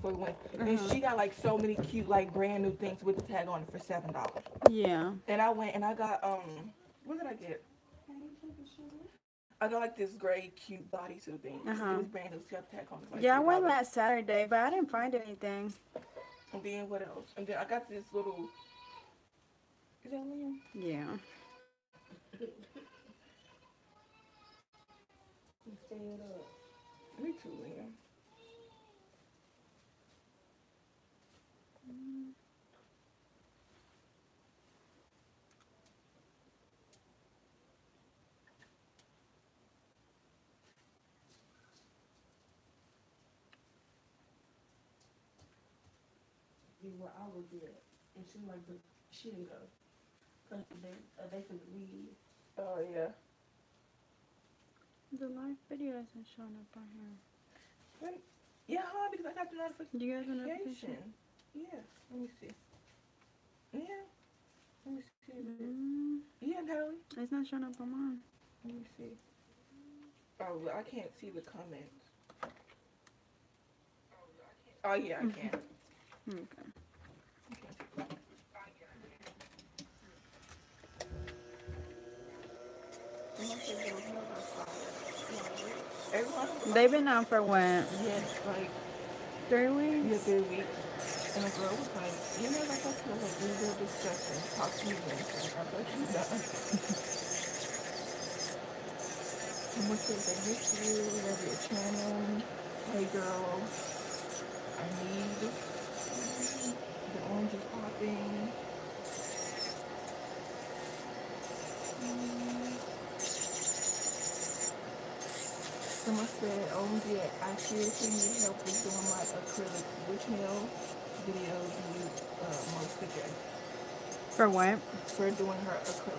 for when. And she got like so many cute like brand new things with the tag on it for $7. Yeah. And I went and I got what did I get? I got like this gray cute bodysuit thing. It was brand new. She got the tag on it for like Yeah, I went $3. last Saturday, but I didn't find anything. And then what else? And then I got this little. Is that Liam? Yeah. Stand up. Me too, Liam. Where I was at, and she like, but she didn't go. Cause they could leave. Oh yeah. The live video isn't showing up on here. Wait. Yeah, huh? Because I got the notification. Do you guys have a notification? Yeah. Let me see. Yeah. Let me see. Yeah, Natalie. It's not showing up on mine. Let me see. Oh, well, I can't see the comments. Oh yeah, I can. Okay. They've been out for what? Yes, like 3 weeks? yeah, 3 weeks. And the girl was like, you know, like I feel like you're real disgusting. Talk to me later. I'm like, you know. Someone says they miss you, love your channel. Hey girl, I need the orange is popping. Someone said, oh yeah, I seriously need help with doing my acrylic. Which nail video do you most suggest? For what? For doing her acrylic.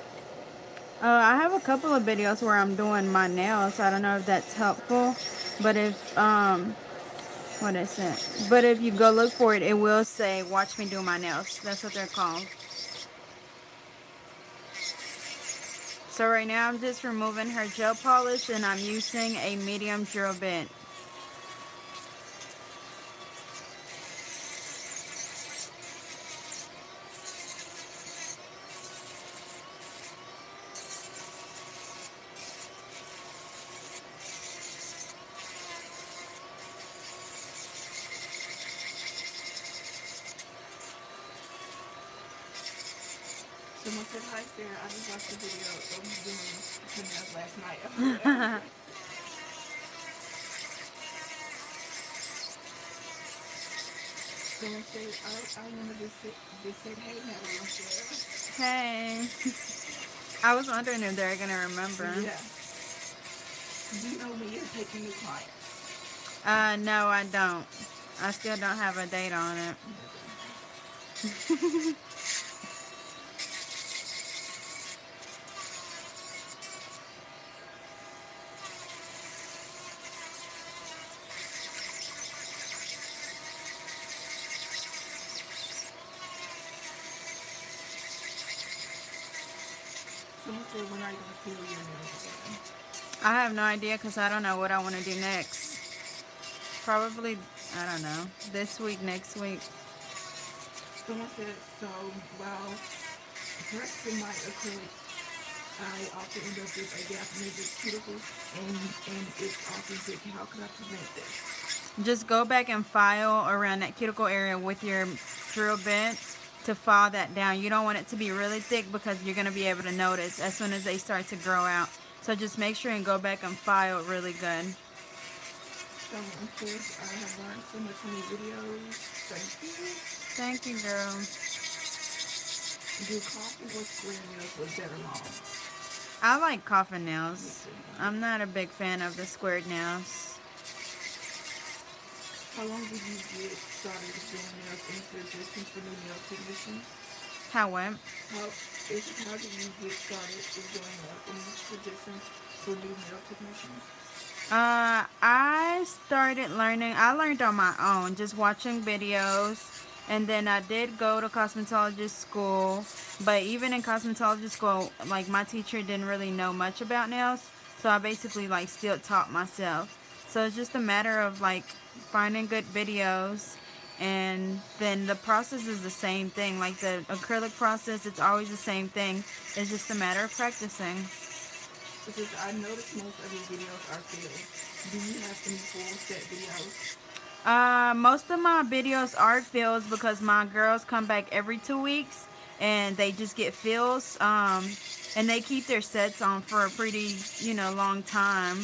I have a couple of videos where I'm doing my nails. I don't know if that's helpful. But if, what is it? But if you go look for it, it will say, watch me do my nails. That's what they're called. So right now I'm just removing her gel polish and I'm using a medium drill bit. Someone said, hi Sarah, I just watched the video of you doing her nails last night. Someone said, I wanted to say, hey Natalie and Sarah. Hey. I was wondering if they're going to remember. Yeah. Do you know when you're taking new clients? No, I don't. I still don't have a date on it. Someone said, when are you going to feel your nails again? I have no idea because I don't know what I want to do next. Probably, I don't know, this week, next week. Someone said, so while pressing my acrylic, I often end up with a gap near the cuticle and it's often thick. How can I prevent this? Just go back and file around that cuticle area with your drill bit to file that down. You don't want it to be really thick because you're going to be able to notice as soon as they start to grow out. So just make sure and go back and file really good. Someone says, I have learned so much from these videos. Thank you. Thank you, girl. Do coffee or square nails look better long? I like coffin nails. I'm not a big fan of the squared nails. How long did you get started with doing nails and suggestions for new nail technicians? How what? How did you get started with doing nails and suggestions for new nail technicians? I started learning. I learned on my own, just watching videos. And then I did go to cosmetology school. But even in cosmetology school, like my teacher didn't really know much about nails. So I basically still taught myself. So it's just a matter of finding good videos And then the process is the same thing. Like the acrylic process, it's always the same thing. It's just a matter of practicing. Because I noticed most of your videos are fails. Do you have any full set videos? Most of my videos are fills because my girls come back every 2 weeks and they just get fills. And they keep their sets on for a pretty, long time.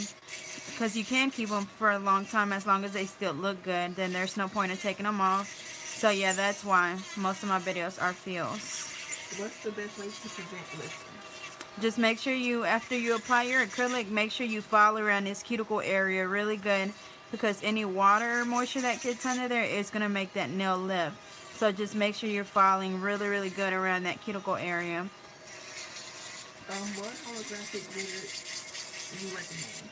Because you can keep them for a long time as long as they still look good. Then there's no point in taking them off. So yeah, that's why most of my videos are fills. What's the best way to prevent blistering? Just make sure you, after you apply your acrylic, make sure you file around this cuticle area really good because any water or moisture that gets under there is going to make that nail lift. So just make sure you're filing really, really good around that cuticle area. What holographic glitter do you recommend?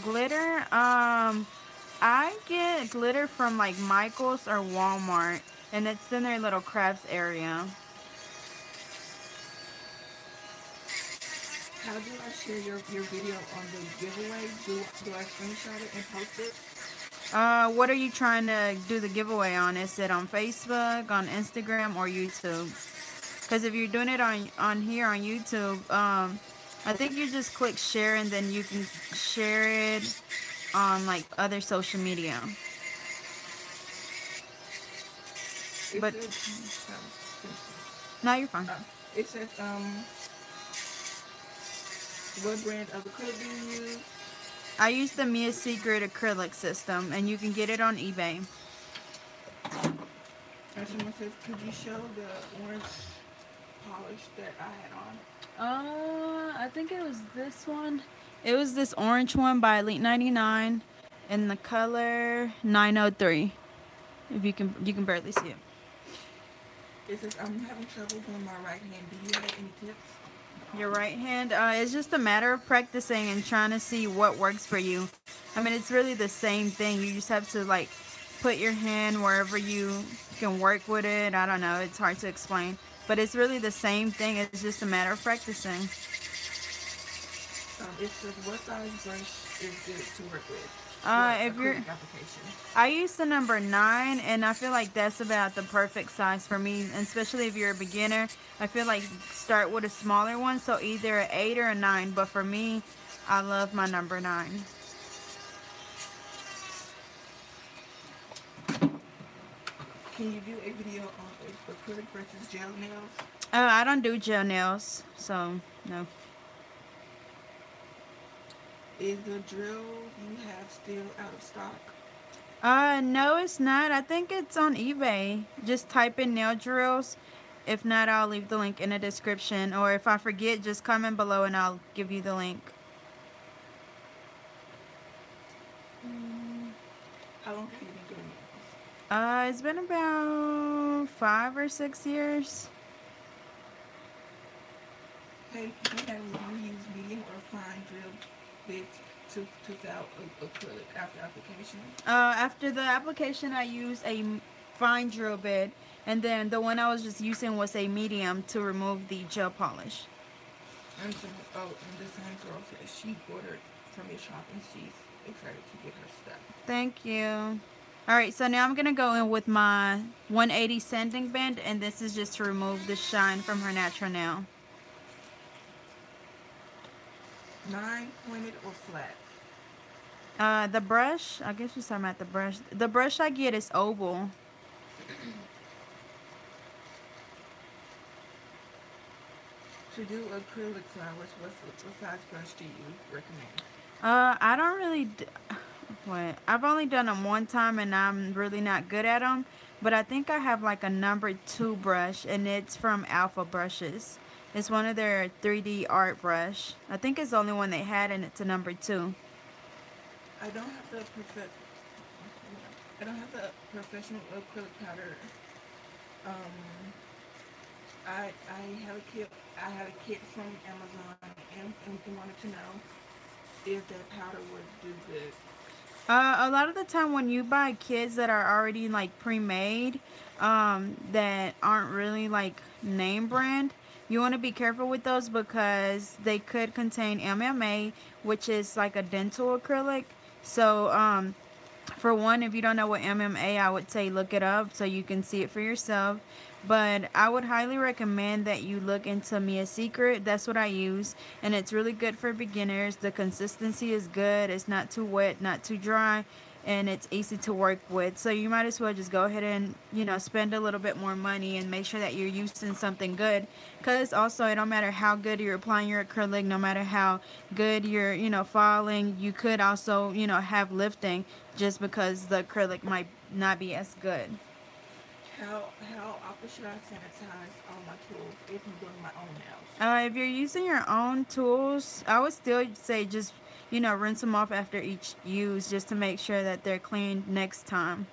Glitter, I get glitter from like Michael's or Walmart, and it's in their little crafts area. How do I share your video on the giveaway? Do I screenshot it and post it? What are you trying to do the giveaway on? Is it on Facebook, on Instagram, or YouTube? Because if you're doing it on here on YouTube, I think you just click share and then you can share it on like other social media. It But says, no, you're fine. it says what brand of acrylic do you use? I use the Mia Secret acrylic system, and you can get it on eBay. And someone says, could you show the orange polish that I had on? I think it was this one. It was this orange one by Elite 99 in the color 903. If you can barely see it. It says, I'm having trouble doing my right hand. Do you have any tips? Your right hand, it's just a matter of practicing and trying to see what works for you. I mean, it's really the same thing. You just have to like put your hand wherever you can work with it. I don't know, it's hard to explain, but it's really the same thing. It's just a matter of practicing. It says, what size brush is good to work with? If you're, I use the number 9, and I feel like that's about the perfect size for me, and especially if you're a beginner. I feel like start with a smaller one, so either an 8 or a 9. But for me, I love my number 9. Can you do a video on acrylic versus gel nails? I don't do gel nails, so no. Is the drill you have still out of stock? No, it's not. I think it's on eBay. Just type in nail drills. If not, I'll leave the link in the description. Or if I forget, just comment below and I'll give you the link. How long have you been doing this? It's been about 5 or 6 years. Hey, do you use medium or fine drill bits to tooth out acrylic after application? After the application, I use a fine drill bit, and then the one I was just using was a medium to remove the gel polish. And so, and this same girl says she ordered from your shop and she's excited to get her stuff. Thank you. Alright, so now I'm going to go in with my 180 sanding band, and this is just to remove the shine from her natural nail. 9 pointed or flat? The brush, I guess you're talking about the brush. The brush I get is oval. To do acrylic flowers, what size brush do you recommend? I don't really... I've only done them one time, and I'm really not good at them. But I think I have like a number 2 brush, and it's from Alpha Brushes. It's one of their 3D art brush. I think it's the only one they had, and it's a number 2. I don't have the professional acrylic powder. I have a kit. I had a kit from Amazon, and wanted to know if that powder would do good. A lot of the time when you buy kits that are already like pre-made, that aren't really like name brand, you want to be careful with those because they could contain MMA, which is like a dental acrylic. So For one, if you don't know what MMA, I would say look it up so you can see it for yourself. But I would highly recommend that you look into Mia's Secret. That's what I use, and it's really good for beginners. The consistency is good. It's not too wet, not too dry, and it's easy to work with. So you might as well just go ahead and, spend a little bit more money and make sure that you're using something good. Because also, it don't matter how good you're applying your acrylic, no matter how good you're, filing, you could also, have lifting just because the acrylic might not be as good. How often should I sanitize all my tools if I'm doing my own nails? If you're using your own tools, I would still say just, rinse them off after each use just to make sure that they're clean next time.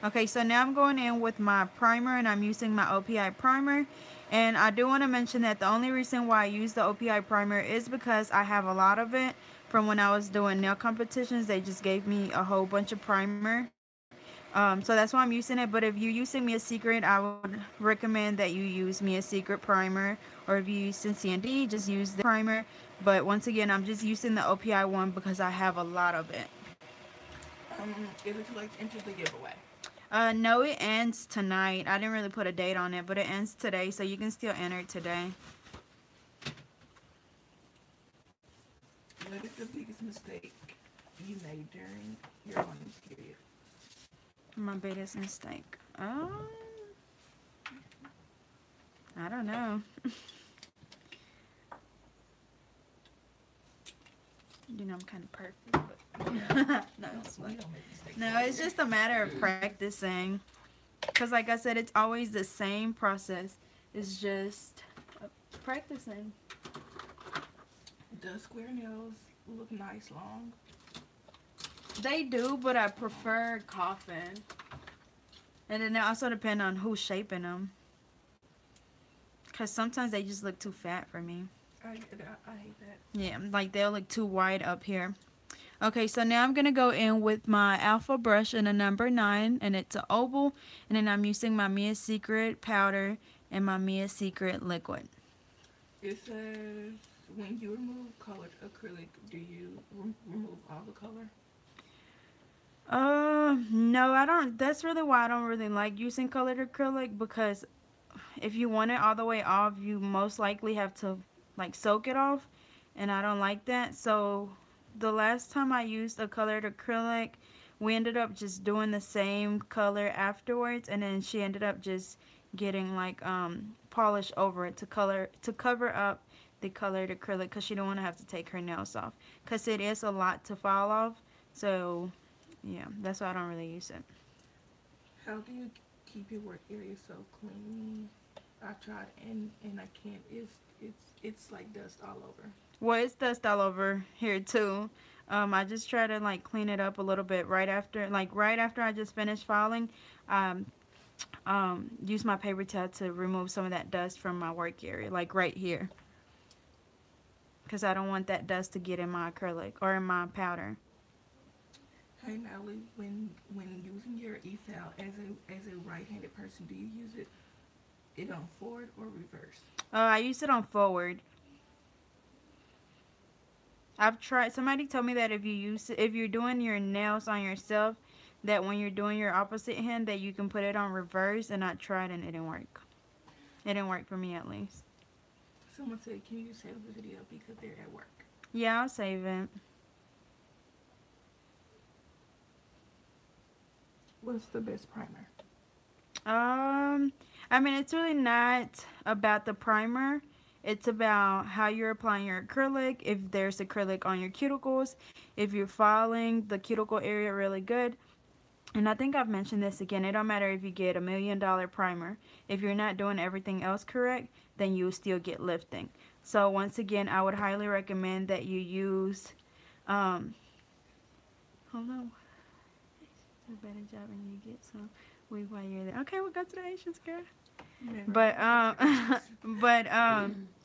Okay, so now I'm going in with my primer and I'm using my OPI primer. And I do want to mention that the only reason why I use the OPI primer is because I have a lot of it from when I was doing nail competitions. They just gave me a whole bunch of primer. So that's why I'm using it. But if you're using Mia Secret, I would recommend that you use Mia Secret primer. Or if you use CND, just use the primer. But once again, I'm just using the OPI one because I have a lot of it. Is it too late to enter the giveaway? No, it ends tonight. I didn't really put a date on it, but it ends today, so you can still enter it today. What is the biggest mistake you made during your learning period? My biggest mistake. I don't know. I'm kind of perfect, but no, it's just a matter of practicing. Because like I said, it's always the same process. It's just practicing. Does square nails look nice long? They do, but I prefer coffin. And then it also depends on who's shaping them. Because sometimes they just look too fat for me. I hate that. Yeah, like they'll look too wide up here. Okay, so now I'm going to go in with my Alpha brush in a number 9, and it's an oval. And then I'm using my Mia Secret powder and my Mia Secret liquid. It says, when you remove colored acrylic, do you remove all the color? No, I don't. That's really why I don't really like using colored acrylic, because if you want it all the way off, you most likely have to like soak it off, and I don't like that. So the last time I used a colored acrylic, we ended up just doing the same color afterwards, and then she ended up just getting like polish over it to cover up the colored acrylic, because she don't want to have to take her nails off, because it is a lot to file off. So yeah, that's why I don't really use it. How do you keep your work area so clean? I tried and I can't. It's like dust all over. Well, it's dust all over here too. I just try to like clean it up a little bit right after I just finished filing. Um, use my paper towel to remove some of that dust from my work area, like right here, because I don't want that dust to get in my acrylic or in my powder. Hey Natalie, when using your e-file as a right-handed person, do you use it on forward or reverse? I use it on forward. I've tried. Somebody told me that if you're doing your nails on yourself, that when you're doing your opposite hand, that you can put it on reverse. And I tried and it didn't work. It didn't work for me, at least. Someone said, "Can you save the video because they're at work?" Yeah, I'll save it. What's the best primer? I mean, it's really not about the primer. It's about how you're applying your acrylic, if there's acrylic on your cuticles, if you're filing the cuticle area really good. And I think I've mentioned this again. It don't matter if you get $1,000,000 primer. If you're not doing everything else correct, then you'll still get lifting. So once again, I would highly recommend that you use, hold on. A better job and you get some weave while you're there. Okay, we'll go to the Asians, girl. But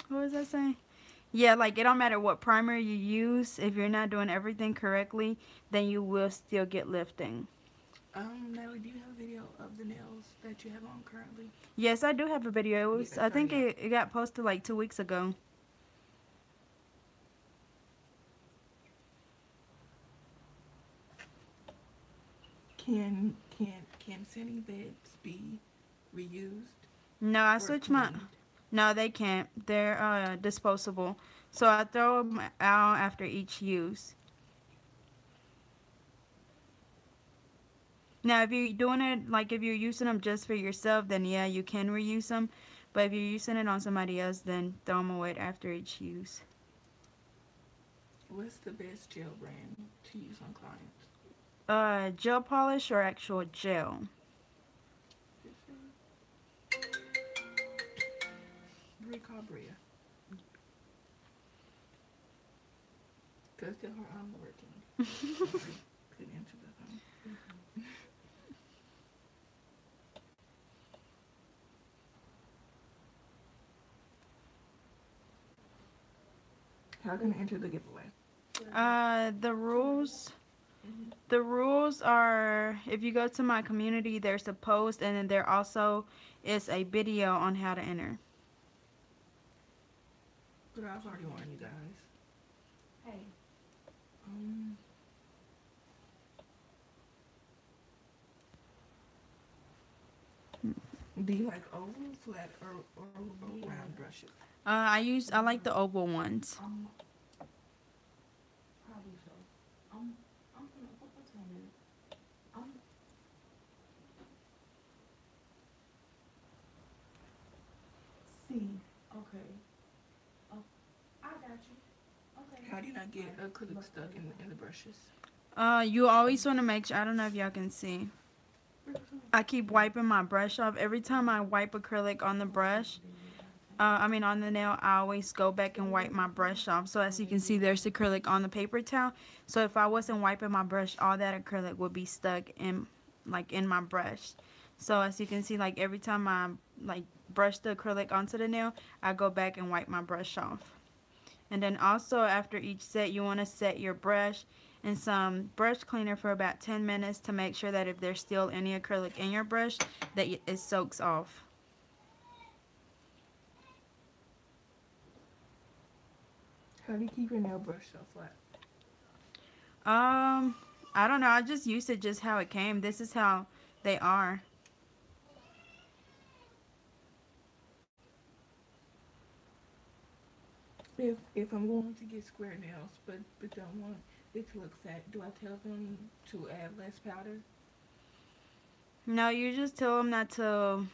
what was I saying? Yeah, like it don't matter what primer you use. If you're not doing everything correctly, then you will still get lifting. Natalie, do you have a video of the nails that you have on currently? Yes, I do have a video. It was, I think it got posted like 2 weeks ago. Can sanding beds be reused No, I or switch my. cleaned? No, they can't. They're disposable. So I throw them out after each use. Now, if you're doing it like if you're using them just for yourself, then yeah, you can reuse them. But if you're using it on somebody else, then throw them away after each use. What's the best gel brand to use on clients? Gel polish or actual gel? This is Brie Cabria. Because the her arm working. Sorry, couldn't answer the phone. How can I enter the giveaway? The rules. The rules are if you go to my community, there's a post, and then there also is a video on how to enter. But I've already won, you guys. Hey. Um, do you like oval, flat, or round brushes? I like the oval ones. Probably so. I'm gonna what time is it? See. Okay. Oh, I got you. Okay. How do you not get acrylic stuck in the brushes? You always want to make sure. I don't know if y'all can see. I keep wiping my brush off. Every time I wipe acrylic on the brush, on the nail, I always go back and wipe my brush off. So as you can see, there's acrylic on the paper towel. So if I wasn't wiping my brush, all that acrylic would be stuck in my brush. So as you can see, like every time I brush the acrylic onto the nail, I go back and wipe my brush off. And then also after each set, you want to set your brush in some brush cleaner for about 10 minutes to make sure that if there's still any acrylic in your brush, that it soaks off. How do you keep your nail brush so flat? I don't know. I just used it just how it came. This is how they are. If I'm going to get square nails, but don't want it to look fat, do I tell them to add less powder? No, you just tell them not to.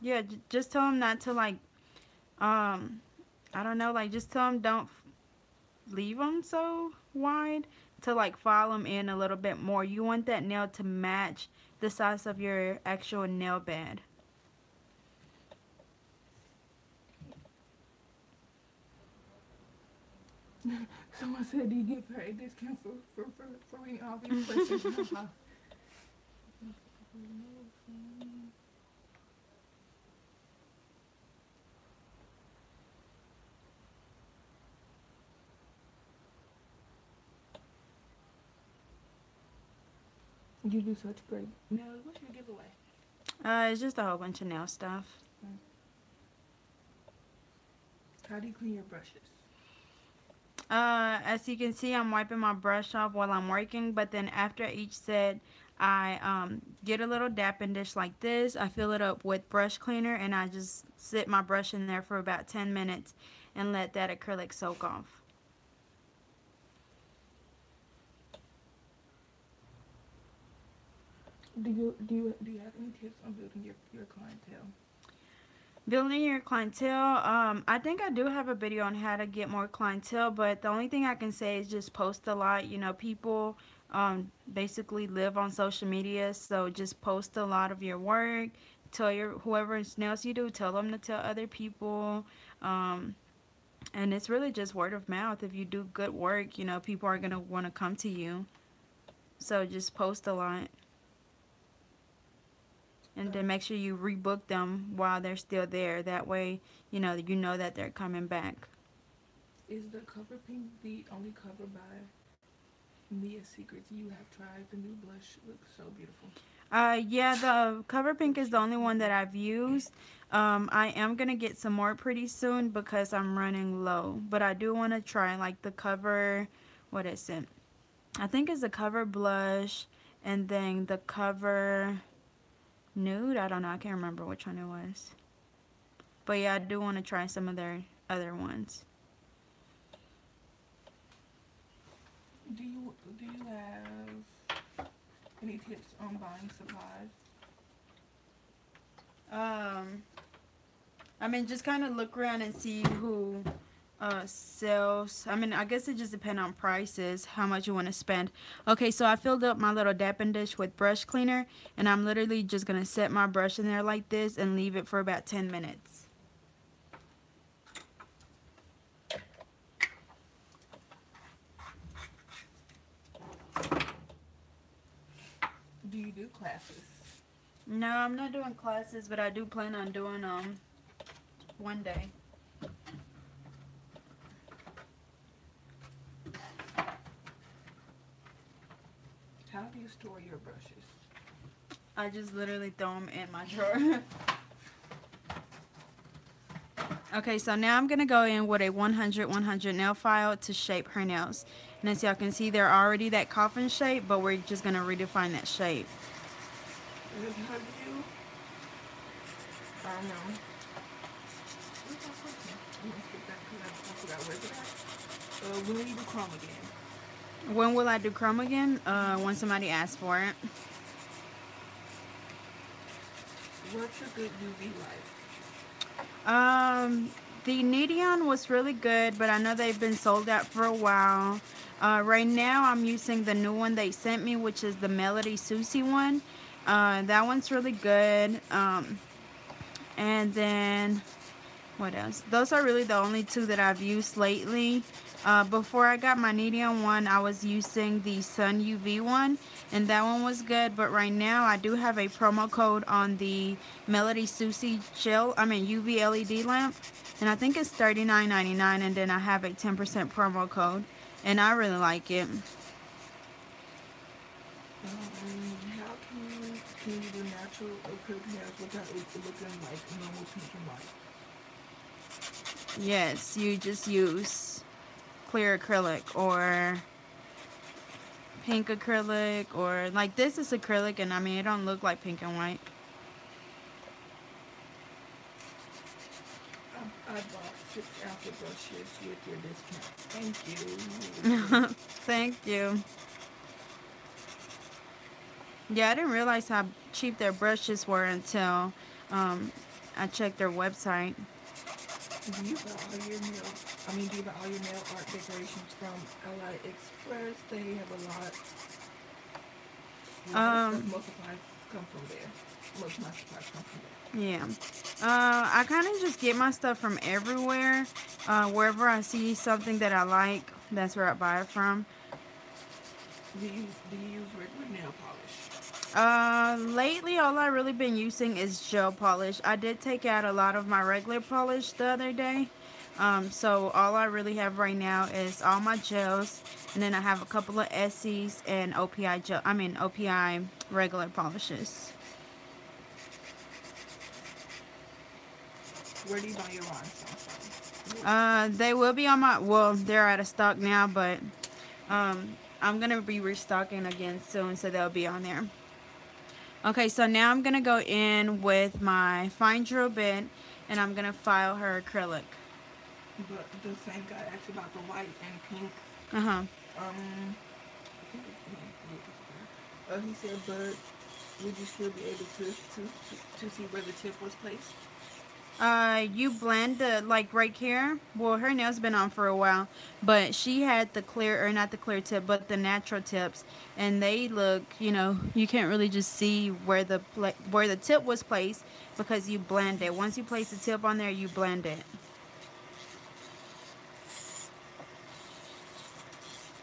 Yeah, just tell them not to um, I don't know, just tell them don't leave them so wide to file them in a little bit more. You want that nail to match the size of your actual nail bed. Someone said, do you give her a discount for reading all these questions? You do such great. Nelly, what's your giveaway? It's just a whole bunch of nail stuff. How do you clean your brushes? As you can see, I'm wiping my brush off while I'm working, but then after each set, I get a little dapping dish like this. I fill it up with brush cleaner, and I just sit my brush in there for about 10 minutes and let that acrylic soak off. Do you have any tips on building your clientele? Building your clientele, I think I do have a video on how to get more clientele, but the only thing I can say is just post a lot. You know, people basically live on social media, so just post a lot of your work. Tell whoever nails you do, tell them to tell other people. And it's really just word of mouth. If you do good work, you know, people are going to want to come to you. So just post a lot. And then make sure you rebook them while they're still there. That way, you know that they're coming back. Is the cover pink the only cover by Mia's Secrets you have tried? The new blush looks so beautiful. Yeah, the cover pink is the only one that I've used. I am gonna get some more pretty soon because I'm running low. But I do want to try the cover. What is it? I think it's a cover blush And then the cover nude, I don't know, I can't remember which one it was. But yeah, I do want to try some of their other ones. Do you have any tips on buying supplies? Um, I mean, just kind of look around and see who sells. I mean, I guess it just depends on prices, how much you want to spend. Okay, so I filled up my little dapping dish with brush cleaner, and I'm literally just going to set my brush in there like this and leave it for about 10 minutes. Do you do classes? No, I'm not doing classes, but I do plan on doing one day. How do you store your brushes? I just literally throw them in my drawer. Okay, so now I'm going to go in with a 100 nail file to shape her nails. And as y'all can see, they're already that coffin shape, but we're just going to redefine that shape. How do you? I don't know. Where's my question? I'm gonna skip that because I forgot where it's at. When will you do chrome again? When will I do chrome again? When somebody asks for it. What's a good UV light? The Neon was really good, but I know they've been sold out for a while. Right now, I'm using the new one they sent me, which is the Melody Susie one. That one's really good. And then, what else? Those are really the only two that I've used lately. Before I got my Neon one, I was using the Sun UV one, and that one was good. But right now, I do have a promo code on the Melody Susie UV LED lamp, and I think it's $39.99. And then I have a 10% promo code, and I really like it. How can you do natural acrylic nails without it looking like normal pink and white? Yes, you just use clear acrylic or pink acrylic, or like this is acrylic, and I mean it don't look like pink and white. I bought 6 alpha brushes with your discount. Thank you. Thank you. Yeah, I didn't realize how cheap their brushes were until I checked their website. Do you buy all your nail art decorations from AliExpress? They have a lot. Most supplies come from there. Most of my supplies come from there. Yeah. I kind of just get my stuff from everywhere. Wherever I see something that I like, that's where I buy it from. Do you use regular nail polish? Lately all I really been using is gel polish. I did take out a lot of my regular polish the other day. So all I really have right now is all my gels, and then I have a couple of Esse's and OPI regular polishes. Where do you buy your rhinestones from? They will be on they're out of stock now, but I'm gonna be restocking again soon, so they'll be on there. Okay, so now I'm gonna go in with my fine drill bit, and I'm gonna file her acrylic. But the same guy asked about the white and pink. He said, but would you still be able to see where the tip was placed? You blend the, like right here. Well, her nails been on for a while, but she had the clear, or not the clear tip, but the natural tips, and they look, you can't really just see where the tip was placed because you blend it. Once you place the tip on there, you blend it.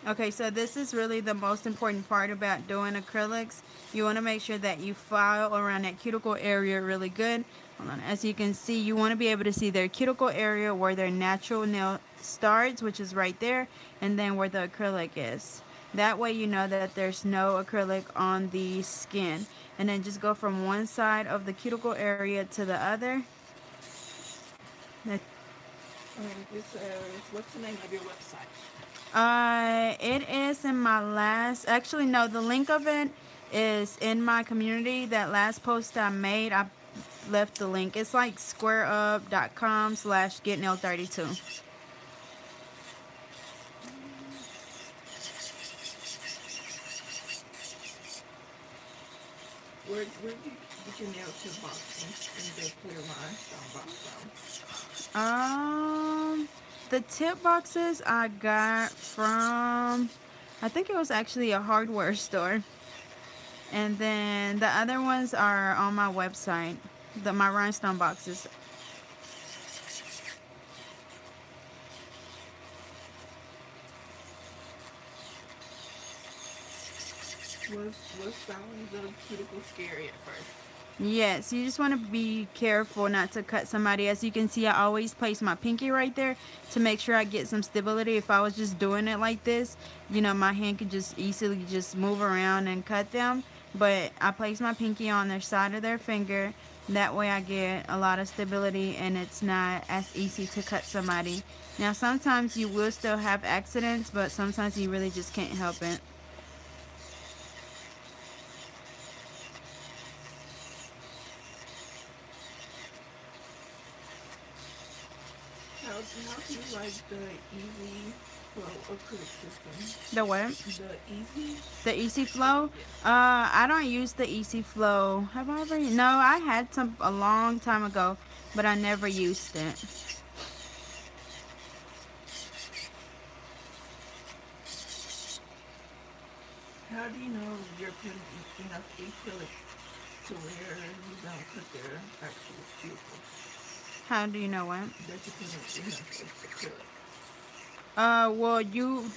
Okay, so this is really the most important part about doing acrylics. You want to make sure that you file around that cuticle area really good. Hold on. As you can see, you want to be able to see their cuticle area where their natural nail starts, which is right there, and then where the acrylic is. That way you know that there's no acrylic on the skin. And then just go from one side of the cuticle area to the other. What's the name of your website? It is in my last, actually no, the link of it is in my community. That last post I made, I left the link. It's like squareup.com/getnail32. Where did you get your nail tip box and the clear rhinestone box from? Um, the tip boxes I got from, I think it was actually a hardware store. And then the other ones are on my website. My rhinestone boxes. Was styling the cuticle scary at first? Yes, you just want to be careful not to cut somebody. As you can see, I always place my pinky right there to make sure I get some stability. If I was just doing it like this, my hand could just easily just move around and cut them. But I place my pinky on their side of their finger. That way I get a lot of stability and it's not as easy to cut somebody. Now, sometimes you will still have accidents, but sometimes you really just can't help it. How do you like the easy flow acrylic system? The what? The easy? The Easy Flow? Yes. I don't use the Easy Flow. Have I ever? No, I had some a long time ago, but I never used it. How do you know you're putting enough acrylic to where you don't cut their actual cuticles? How do you know what? That you're putting enough acrylic. Well,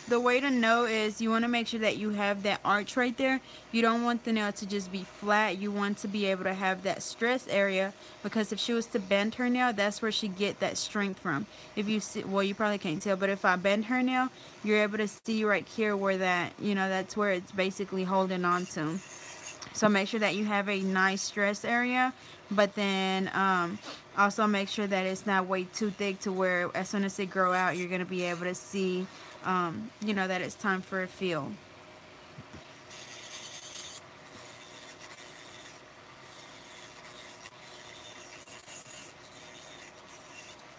the way to know is you want to make sure that you have that arch right there. You don't want the nail to just be flat. You want to be able to have that stress area because if she was to bend her nail, that's where she get that strength from. If you see, well, you probably can't tell, but if I bend her nail, you're able to see right here where that's where it's basically holding on to. So make sure that you have a nice stress area, but then also make sure that it's not way too thick to where as soon as they grow out, you're going to be able to see, that it's time for a fill.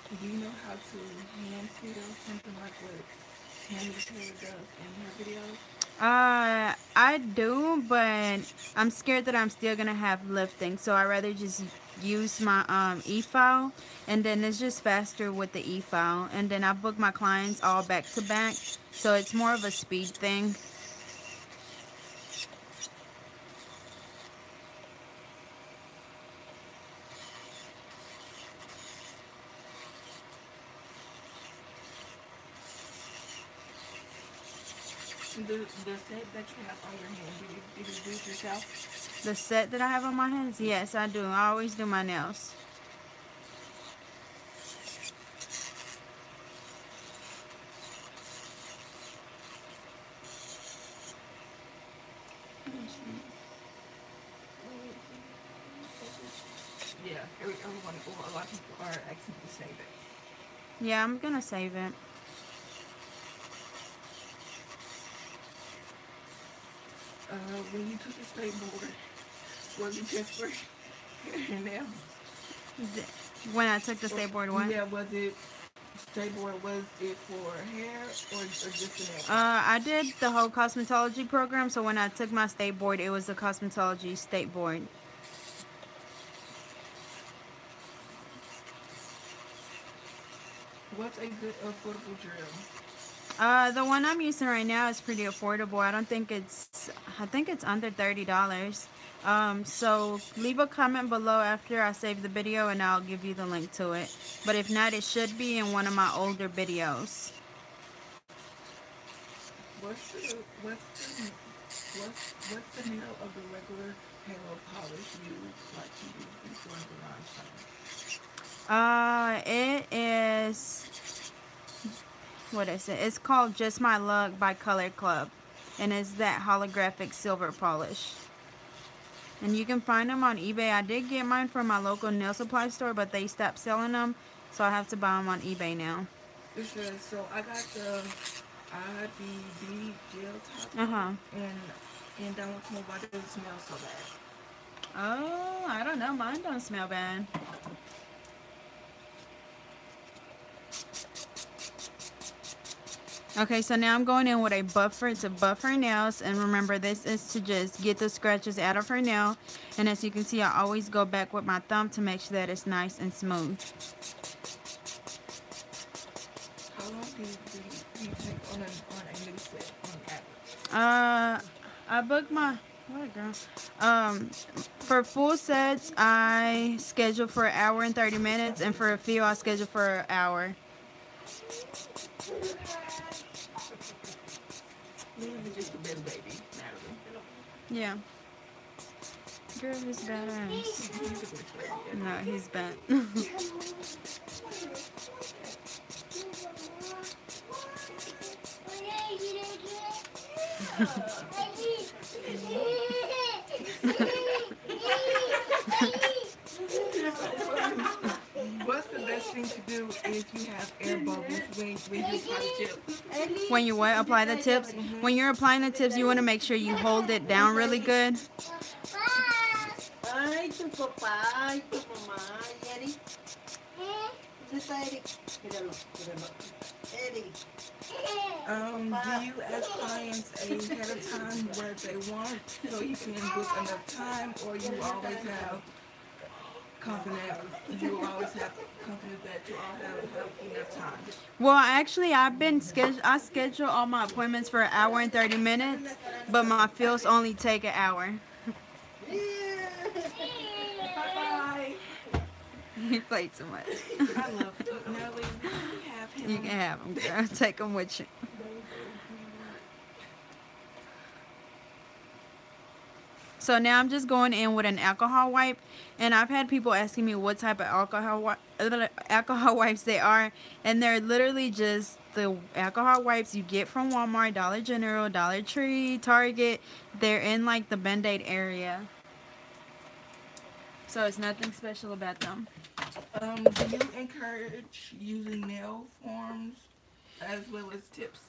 Do you know how to hand seal something like what Tammy Taylor does in her videos? I do, but I'm scared that I'm still gonna have lifting, so I rather just use my e-file, and then it's just faster with the e-file, and then I book my clients all back to back, so it's more of a speed thing. The set that you have on your hand, did you do it yourself? The set that I have on my hands, yes, I do. I always do my nails. Yeah, everyone, well, a lot of people are asking to save it. Yeah, I'm gonna save it. When you took the state board, was it just for hair and nails? When I took the Or, state board, what? yeah, was it state board? Was it for hair or just the nails? I did the whole cosmetology program, so when I took my state board, it was the cosmetology state board. What's a good affordable drill? The one I'm using right now is pretty affordable. I think it's under $30. So leave a comment below after I save the video and I'll give you the link to it. But if not, it should be in one of my older videos. What's the nail of the regular halo polish you like to use before the rhinestone? It is, what is it? It's called Just My Luck by Color Club. And it's that holographic silver polish. And you can find them on eBay. I did get mine from my local nail supply store, but they stopped selling them. So I have to buy them on eBay now. It says, so I got the IBB gel top. Uh-huh. And And I want to know why does it smell so bad? Oh, I don't know. Mine don't smell bad. Okay, so now I'm going in with a buffer to buff her nails. And remember, this is to just get the scratches out of her nail. And as you can see, I always go back with my thumb to make sure that it's nice and smooth. How long do you take on a new set on average? I booked my what girl? For full sets, I schedule for an hour and 30 minutes, and for a few, I schedule for an hour. Liam is just a little baby, Natalie. Yeah. Girl, he's badass. He's a bitch baby. No, he's bad. What's the best thing to do if you have air bubbles when you apply the tips? When you what? Apply the tips? When you're applying the tips, you want to make sure you hold it down really good. Ay, tu papá, ay, tu mamá, Eric. ¿Dónde está Eric? Míralo, míralo. Eric. Do you ask clients ahead of time what they want so you can book enough time, or you always have confidence? You always have confidence that you all have enough time. Well, actually, I schedule all my appointments for an hour and 30 minutes, but my fills only take an hour. Bye. He played too much. I love Natalie. We have him. You can have him, girl. Take him with you. So now I'm just going in with an alcohol wipe, and I've had people asking me what type of alcohol wipes they are, and they're literally just the alcohol wipes you get from Walmart, Dollar General, Dollar Tree, Target. They're in like the Band-Aid area, so it's nothing special about them. Do you encourage using nail forms as well as tips?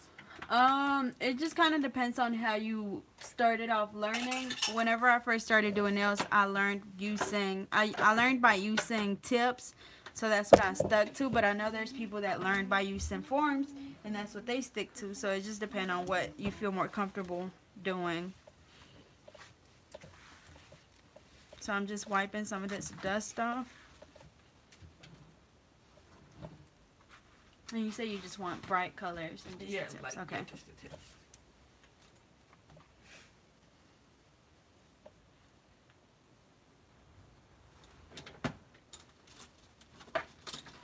It just kind of depends on how you started off learning. Whenever I first started doing nails, I learned by using tips, so that's what I stuck to. But I know there's people that learn by using forms, and that's what they stick to. So it just depends on what you feel more comfortable doing. So I'm just wiping some of this dust off. And you say you just want bright colors and just tips. Like Okay. just the tips.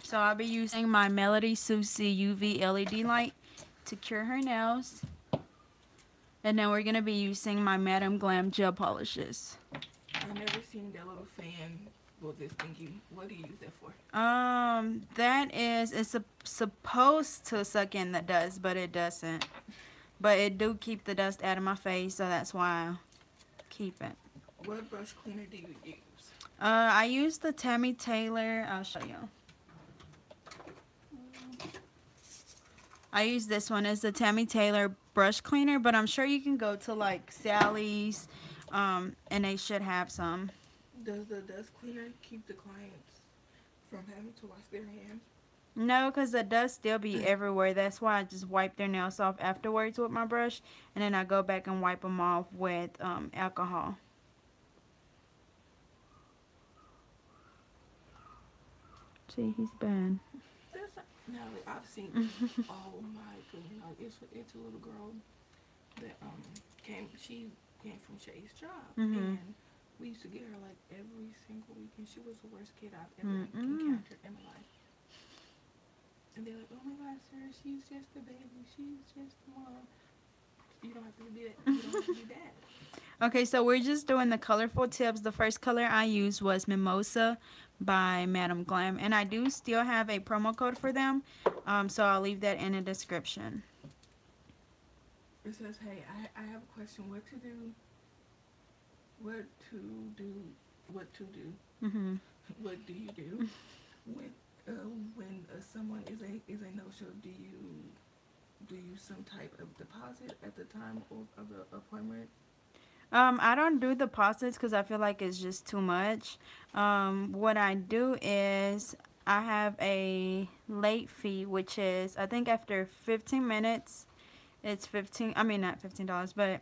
So I'll be using my Melody Susie UV LED light to cure her nails. And then we're going to be using my Madam Glam gel polishes. I've never seen that little fan. Well, this thingy. What do you use that for? It's supposed to suck in the dust, but it doesn't. But it do keep the dust out of my face, so that's why I keep it. What brush cleaner do you use? I use the Tammy Taylor. I'll show you. I use this one. It's the Tammy Taylor brush cleaner, but I'm sure you can go to like Sally's, and they should have some. Does the dust cleaner keep the clients from having to wash their hands? No, because the dust still be everywhere. That's why I just wipe their nails off afterwards with my brush, and then I go back and wipe them off with alcohol. See, he's bad. No, I've seen. Oh my goodness! Like, it's a little girl that She came from Shay's job, and we used to get her like every single weekend. She was the worst kid I've ever encountered in my life. And they're like, "Oh my God, sir, she's just a baby. She's just a mom." You don't have to do that. You don't have to do that. Okay, so we're just doing the colorful tips. The first color I used was Mimosa by Madam Glam, and I do still have a promo code for them, so I'll leave that in the description. It says, "Hey, I have a question. What to do? What do you do when someone is a no-show? Do you some type of deposit at the time of the appointment?" I don't do the pastas because I feel like it's just too much. What I do is I have a late fee, which is I think after 15 minutes, it's 15. I mean not $15, but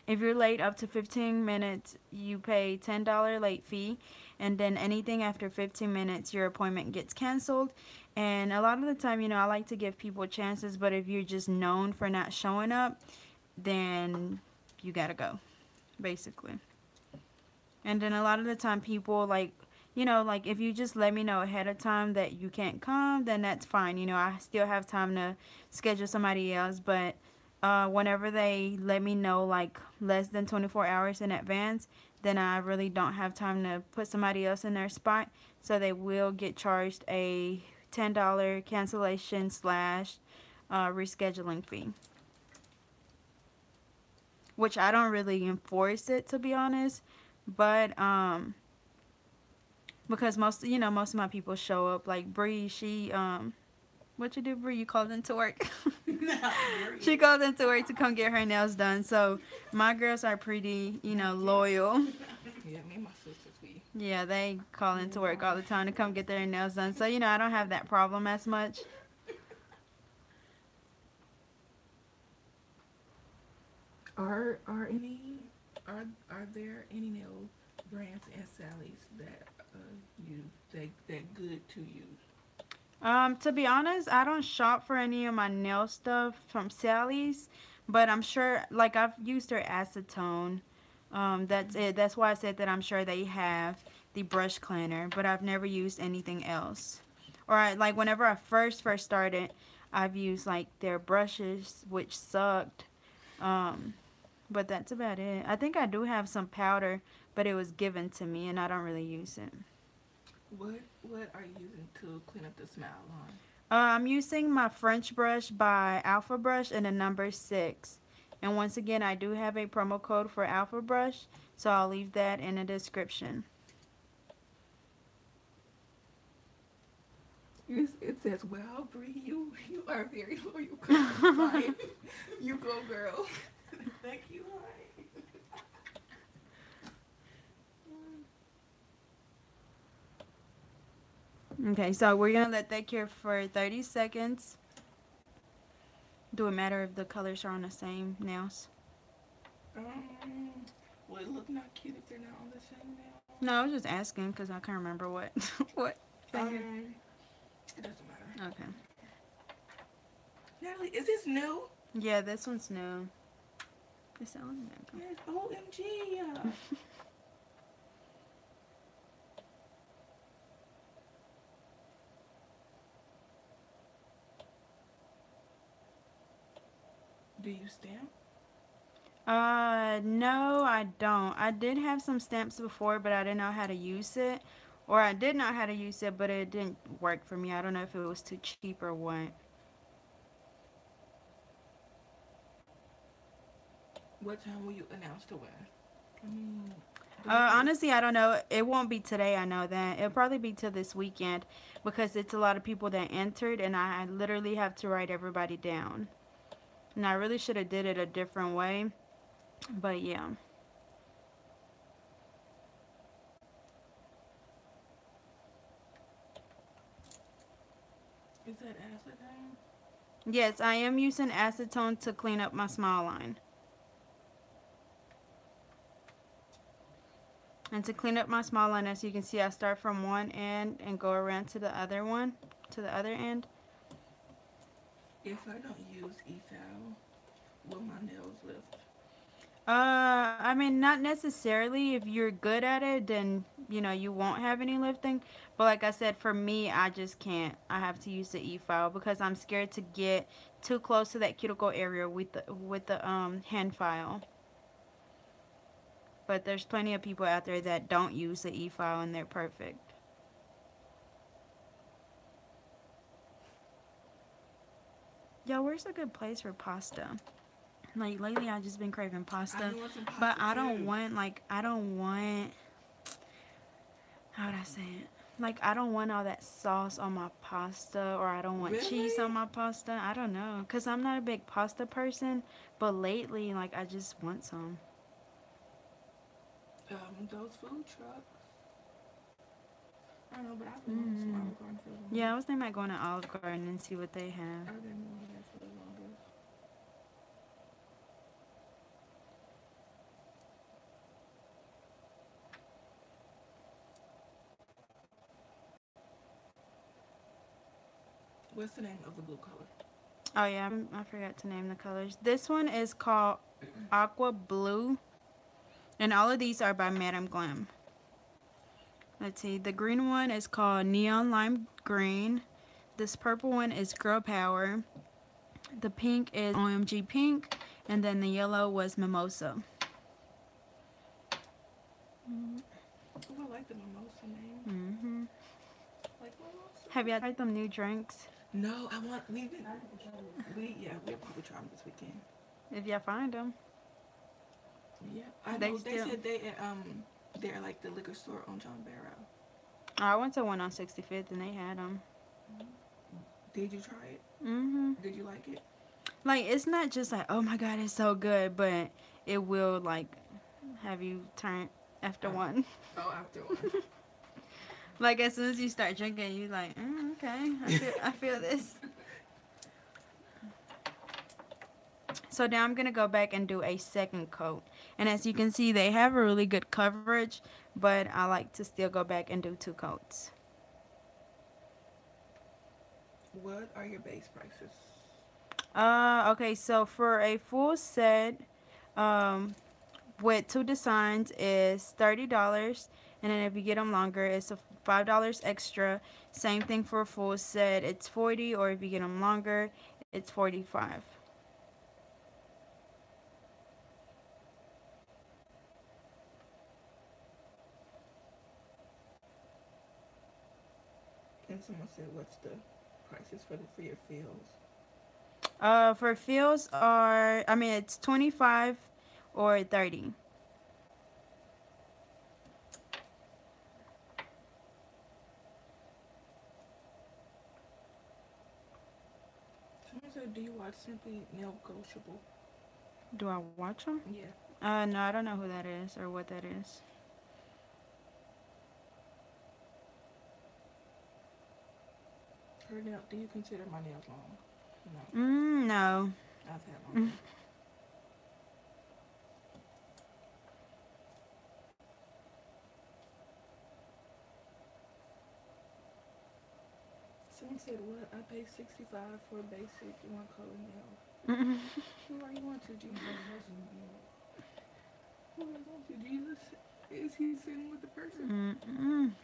if you're late up to 15 minutes, you pay $10 late fee, and then anything after 15 minutes, your appointment gets canceled. And a lot of the time, I like to give people chances, but if you're just known for not showing up, then you gotta go, basically. And then a lot of the time, people like, like if you just let me know ahead of time that you can't come, then that's fine. I still have time to schedule somebody else. But whenever they let me know like less than 24 hours in advance, then I really don't have time to put somebody else in their spot. So they will get charged a $10 cancellation slash rescheduling fee, which I don't really enforce it, to be honest. But because most of my people show up. Like Bree, she what you do, Bree? You called into work. No, She called into work to come get her nails done. So my girls are pretty, loyal. Yeah, me and my sisters, we. Yeah, they call into work all the time to come get their nails done. So I don't have that problem as much. Are any are there any nail brands and Sally's that you that good to use? To be honest, I don't shop for any of my nail stuff from Sally's, but I'm sure, like, I've used their acetone. That's it. That's why I said that I'm sure they have the brush cleaner, but I've never used anything else. Like, whenever I first started, I've used, like, their brushes, which sucked. Um, but that's about it. I think I do have some powder, but it was given to me, and I don't really use it. What are you using to clean up the smile line? I'm using my French brush by Alpha Brush and the number 6. And once again, I do have a promo code for Alpha Brush, so I'll leave that in the description. It says, "Well, Bree, you are very loyal customer. You go, girl." Thank you, honey. Okay, so we're going to let that cure for 30 seconds. Do it matter if the colors are on the same nails? Will it look not cute if they're not on the same nail? No, I was just asking because I can't remember what. What finger? It doesn't matter. Okay. Natalie, is this new? Yeah, this one's new. Is that one? Yes. OMG. Do you stamp? No, I don't. I did have some stamps before, but I didn't know how to use it. Or I did know how to use it, but it didn't work for me. I don't know if it was too cheap or what. What time will you announce the winner? I mean, Honestly, I don't know. It won't be today, I know that. It'll probably be till this weekend because it's a lot of people that entered, and I literally have to write everybody down. And I really should have did it a different way, but yeah. is that acetone? Yes, I am using acetone to clean up my smile line. And to clean up my small line, as you can see, I start from one end and go around to the other one, to the other end. If I don't use e-file, will my nails lift? I mean, not necessarily. If you're good at it, then, you won't have any lifting. But like I said, for me, I just can't. I have to use the e-file because I'm scared to get too close to that cuticle area with the hand file. But there's plenty of people out there that don't use the e-file and they're perfect. Yo, where's a good place for pasta? Like, lately I've just been craving pasta. But I don't want, how would I say it? Like, I don't want all that sauce on my pasta, or I don't want cheese on my pasta. I don't know. Because I'm not a big pasta person. But lately, like, I just want some. Those food trucks. I don't know, but I've been wanting some Olive Garden for the Yeah, I longest. was thinking about going to Olive Garden and see what they have. I've been wanting that for the longest. What's the name of the blue color? Oh yeah, I forgot to name the colors. This one is called Aqua Blue, and all of these are by Madame Glam. Let's see. The green one is called Neon Lime Green. This purple one is Girl Power. The pink is OMG Pink, and then the yellow was Mimosa. Oh, I like the mimosa name. Like mimosa. Have y'all tried them new drinks? No, I want. We've been. We'll probably try them this weekend. If y'all find them. Yeah, I They know. They still- said they're like the liquor store on John Barrow. I went to one on 65th and they had them. Did you try it? Did you like it? Like, it's not just like, oh my god, it's so good, but it will like have you turn after one. Oh, after one. Like as soon as you start drinking, you like, okay, I feel this. So now I'm gonna go back and do a second coat, and as you can see, they have a really good coverage, but I like to still go back and do 2 coats. What are your base prices? Okay, so for a full set, with 2 designs is $30, and then if you get them longer, it's a $5 extra. Same thing for a full set, it's 40, or if you get them longer, it's 45. And someone said, what's the prices for your fills? For fills are, I mean, it's 25 or 30. Someone said, do you watch Simply Negotiable? Do I watch them? Yeah. No, I don't know who that is or what that is. Her nail. Do you consider my nails long? No. No. I've had long. Someone said, what? I pay $65 for basic one color nails. Who are you on to, Jesus? Who are you on to, Jesus? Is he sitting with the person?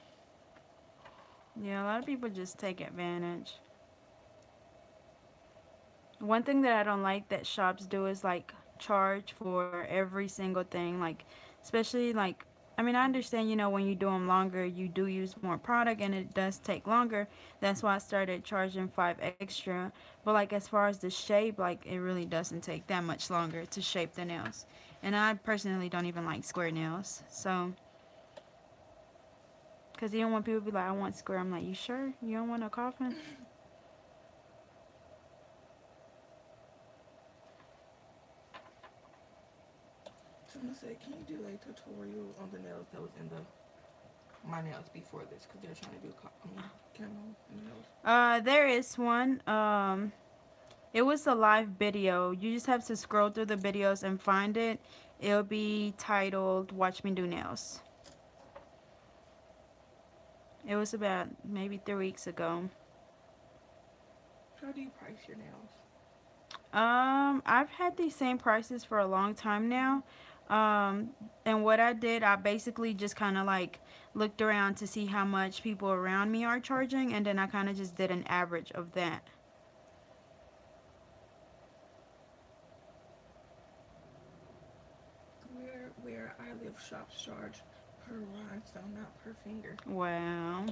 Yeah, a lot of people just take advantage. One thing that I don't like that shops do is like charge for every single thing, like especially like, I mean, I understand, when you do them longer, you do use more product and it does take longer. That's why I started charging 5 extra. But like as far as the shape, like it really doesn't take that much longer to shape the nails. And I personally don't even like square nails. So, because even when people be like, I want square, I'm like, you sure? You don't want a coffin? Someone said, can you do a tutorial on the nails that was in my nails before this? Because they're trying to do camel nails. There is one. It was a live video. You just have to scroll through the videos and find it. It'll be titled Watch Me Do Nails. It was about maybe 3 weeks ago. How do you price your nails? I've had these same prices for a long time now. And what I did, I basically just kind of like looked around to see how much people around me are charging, and then I kind of just did an average of that. Where I live, shops charge per rhinestone, not per finger. Wow.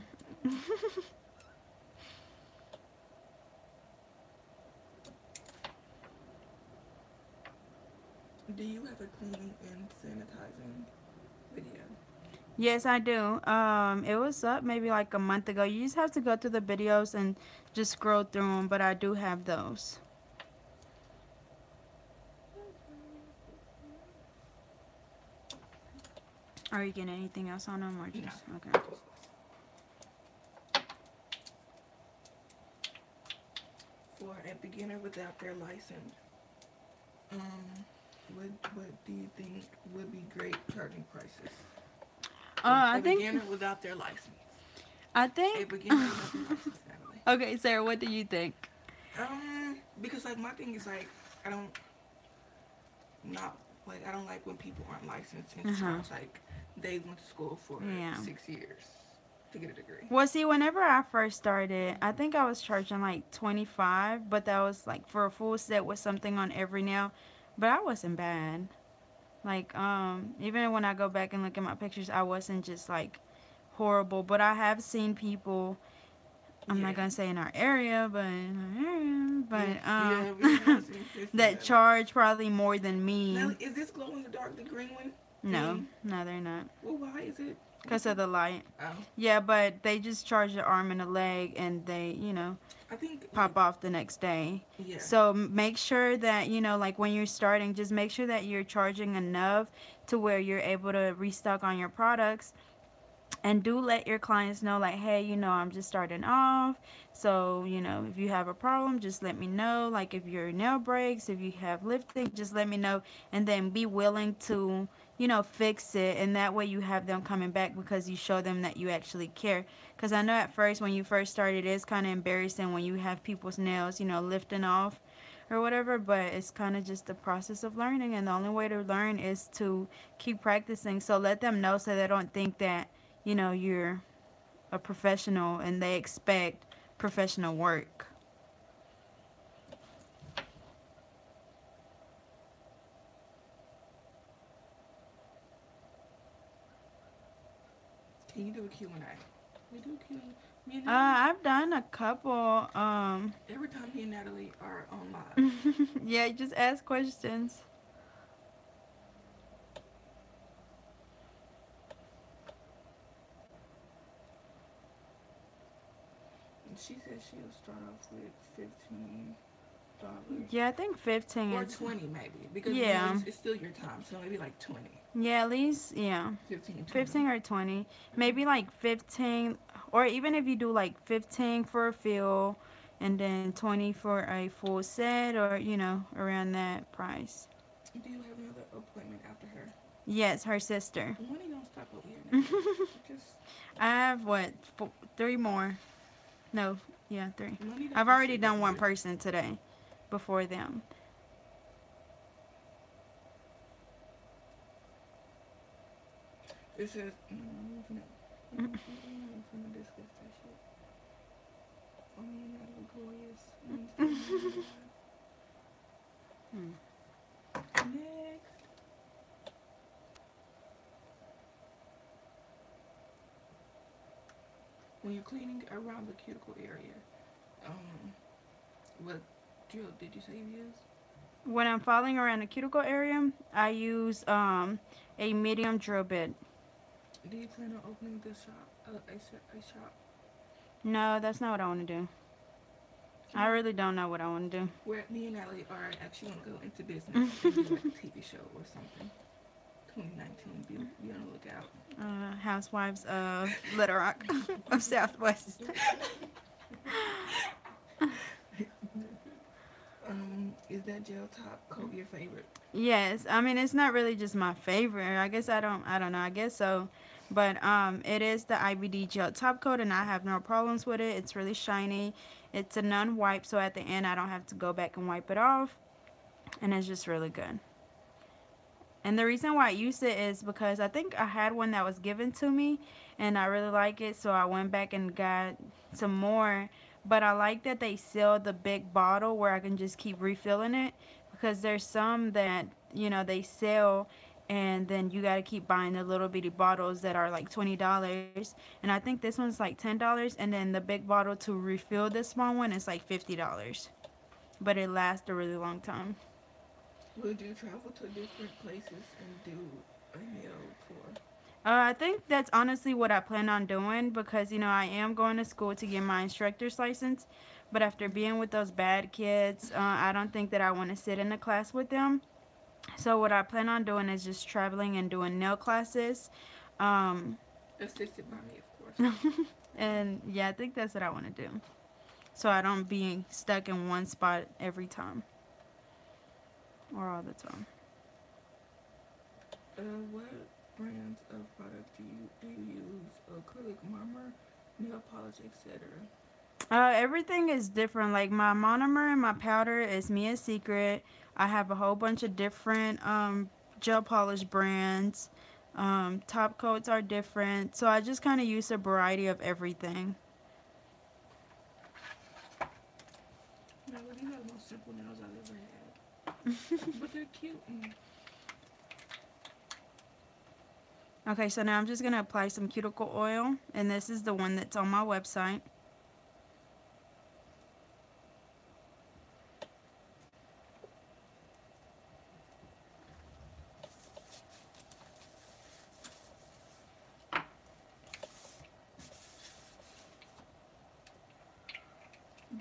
Do you have a cleaning and sanitizing video? Yes, I do. It was up maybe like a month ago. You just have to go through the videos and just scroll through them, but I do have those. Are you getting anything else on them or No. just okay? For a beginner without their license, um, what do you think would be great charging prices? I A think beginner without their license. I A think beginner without their license, Natalie. Okay, Sarah, what do you think? Because like my thing is like I don't not like I don't like when people aren't licensed and Uh-huh. charge like they went to school for Yeah. 6 years to get a degree. Well, see, whenever I first started, I think I was charging like 25, but that was like for a full set with something on every nail. But I wasn't bad. Like, even when I go back and look at my pictures, I wasn't just like horrible. But I have seen people, I'm not Yeah. gonna say in our area, but Yeah, yeah, we have seen that that. charge probably more than Now, me. is this glow in the dark, the green one? No, Green? no, they're not. Well, why is it? Because of the light. Oh, Yeah, but they just charge the arm and the leg, and they, I think like pop off the next day. yeah, So make sure that, like when you're starting, just make sure that you're charging enough to where you're able to restock on your products. And do let your clients know, like, hey, I'm just starting off. So, if you have a problem, just let me know. Like, if your nail breaks, if you have lifting, just let me know. And then be willing to, fix it. And that way you have them coming back because you show them that you actually care. Because I know at first, when you first started, it's kind of embarrassing when you have people's nails, lifting off or whatever, but it's kind of just the process of learning, and the only way to learn is to keep practicing. So let them know so they don't think that you're a professional and they expect professional work. can you do a Q&A? We do Q. Me and I've done a couple. every time me and Natalie are on live. Yeah, just ask questions. She said she'll start off with $15 Yeah, I think 15 or is. 20 maybe because Yeah. it's still your time, so maybe like 20, Yeah, at least, yeah. 15, 20. 15 or 20. Maybe like 15, or even if you do like 15 for a fill and then 20 for a full set, or, around that price. Do you have another appointment after her? Yes, her sister. When are you gonna stop over here, Natalie? Just I have what, three more? No, yeah, three. when you I've gonna already sit done over one here? person today before them. This is. I'm finna discuss that shit. Oh, me and Natalie glorious. Hmm. Next. When you're cleaning around the cuticle area, um, what drill did you say you use? When I'm filing around the cuticle area, I use a medium drill bit. Do you plan on opening the shop? A shop No, that's not what I want to do. I really don't know what I want to do. where me and Natalie are actually gonna go into business and do like a TV show or something. 2019, be on the lookout. Housewives of Little Rock of Southwest. Is that gel top coat your favorite? Yes, I mean it's not really just my favorite. I guess I don't know. I guess so. But it is the IBD gel top coat, and I have no problems with it. It's really shiny. It's a non-wipe, so at the end I don't have to go back and wipe it off, and it's just really good. And the reason why I used it is because I think I had one that was given to me and I really like it, so I went back and got some more. But I like that they sell the big bottle where I can just keep refilling it, because there's some that, they sell and then you got to keep buying the little bitty bottles that are like $20. And I think this one's like $10, and then the big bottle to refill the small one is like $50. But it lasts a really long time. Would you travel to different places and do a nail tour? I think that's honestly what I plan on doing, because, I am going to school to get my instructor's license. But after being with those bad kids, I don't think that I want to sit in a class with them. So what I plan on doing is just traveling and doing nail classes. Assisted by me, of course. And yeah, I think that's what I want to do. So I don't be stuck in one spot every time. Or all the time. What brands of product do you use? Acrylic, marmer, nail polish, etc. Everything is different. Like my monomer and my powder is Mia's Secret. I have a whole bunch of different gel polish brands. Top coats are different. So I just kind of use a variety of everything. No, these are the most simple nails I've ever had. But they're cute. Okay, so now I'm just going to apply some cuticle oil. And this is the one that's on my website.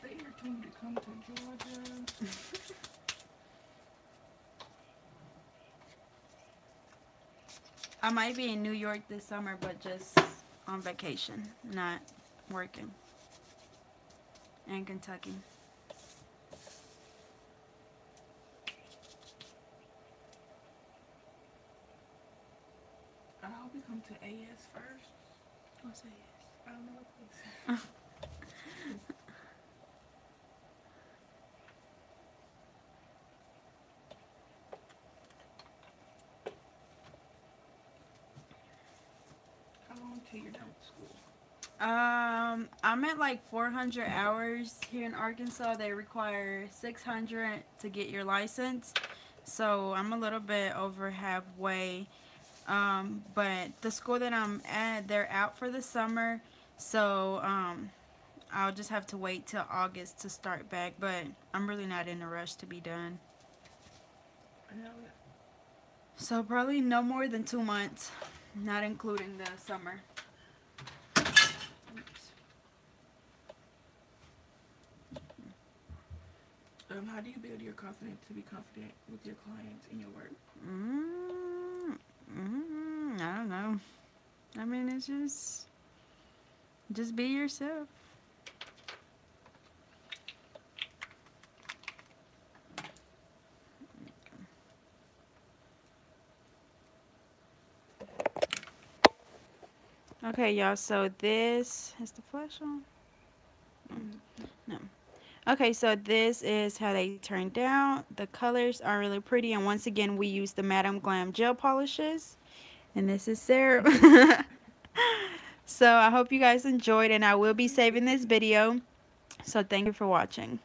They are trying to come to Georgia. I might be in New York this summer, but just on vacation, not working. And Kentucky. I hope we come to AS first. What's AS? I don't know what this is. How long till you're done with school? I'm at like 400 hours here in Arkansas. They require 600 to get your license. So I'm a little bit over halfway. But the school that I'm at, they're out for the summer. So, I'll just have to wait till August to start back. But I'm really not in a rush to be done. So probably no more than 2 months, not including the summer. How do you build your confidence to be confident with your clients in your work? I don't know. I mean, it's just be yourself. Okay, y'all, so this is the flash on? No. Okay, so this is how they turned out. The colors are really pretty, and once again, we use the Madam Glam gel polishes. And this is Sarah. So I hope you guys enjoyed, and I will be saving this video. So thank you for watching.